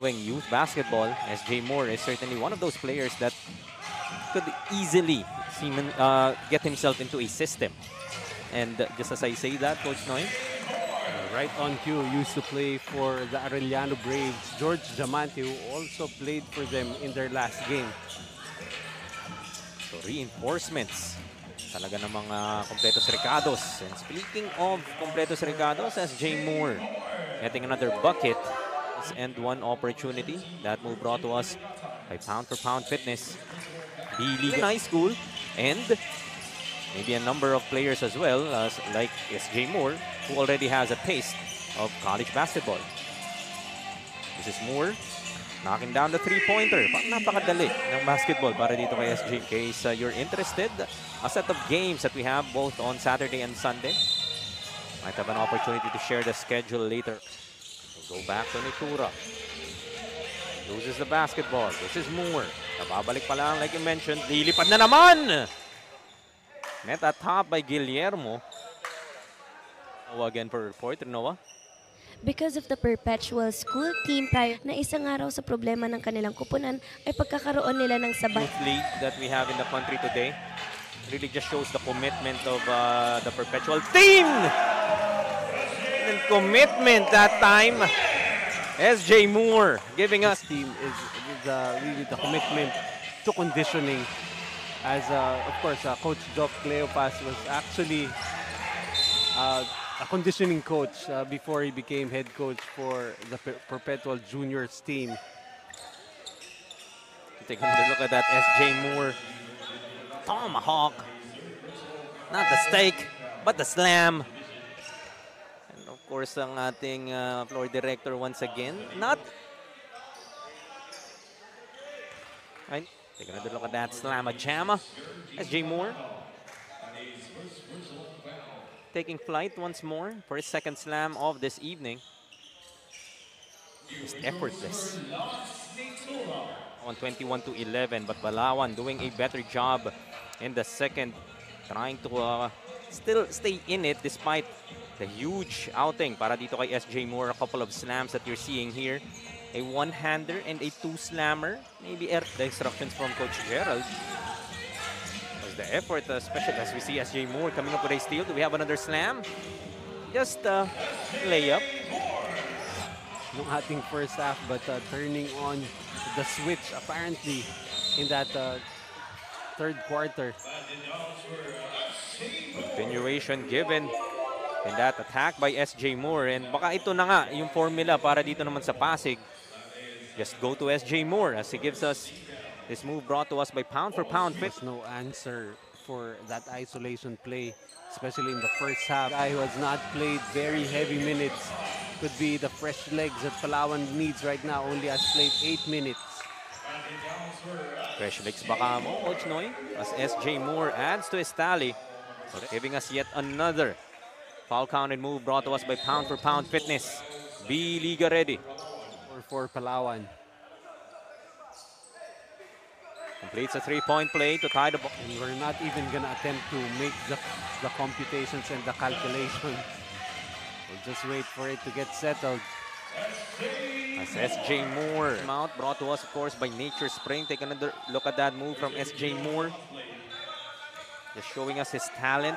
When youth basketball, SJ Moore is certainly one of those players that could easily get himself into a system. And just as I say that, Coach Noy, right on cue, used to play for the Arellano Braves. George Diamante, who also played for them in their last game. so reinforcements talaga ng mga Completos Recados. And speaking of Completos Recados, SJ Moore getting another bucket and one opportunity. That move brought to us by Pound for Pound Fitness, B-League High School, and maybe a number of players as well, like SJ Moore, who already has a taste of college basketball. This is Moore knocking down the three-pointer. Napakadali ng basketball para dito kay SJ. In case you're interested, a set of games that we have both on Saturday and Sunday. Might have an opportunity to share the schedule later. We'll go back to Nitura. Loses the basketball. This is Moore. Nababalik pa lang, like you mentioned. Lilipad na naman! Net at top by Guillermo. Again for reporter, Noah. Because of the perpetual school team prior na isang araw sa problema ng kanilang kupunan ay pagkakaroon nila ng sabay. Youth league that we have in the country today really just shows the commitment of the perpetual team. And commitment that time. SJ Moore giving us. This team is really the commitment to conditioning. As of course, Coach Doc Cleopas was actually a conditioning coach before he became head coach for the Perpetual Juniors team. Take a look at that SJ Moore. Tomahawk. Not the steak, but the slam. And of course, ang ating floor director once again. Not. Right. Take another look at that slam-a-jamma. SJ Moore taking flight once more for his second slam of this evening. Just effortless. On 21-11, but Balawan doing a better job in the second, trying to still stay in it despite the huge outing para dito kay SJ Moore. A couple of slams that you're seeing here. A one-hander and a two-slammer. Maybe the instructions from Coach Gerald. Was the effort, especially as we see SJ Moore coming up with a steal. Do we have another slam? Just layup. Yung ating first half, but turning on the switch apparently in that third quarter. Continuation given in that attack by SJ Moore. And baka ito na nga yung formula para dito naman sa Pasig. Just go to SJ Moore as he gives us this move brought to us by Pound for Pound. There's no answer for that isolation play, especially in the first half. Guy who has not played very heavy minutes could be the fresh legs that Palawan needs right now. Only has played 8 minutes. Fresh legs baka mo, Coach Noy, as SJ Moore adds to his tally, giving us yet another foul counted move brought to us by Pound for Pound Fitness. B-Liga ready. For Palawan. Completes a three-point play to tie the ball. And we're not even gonna attempt to make the computations and the calculations. We'll just wait for it to get settled. As SJ Moore out, brought to us of course by Nature Spring. Take another look at that move from SJ Moore. Just showing us his talent.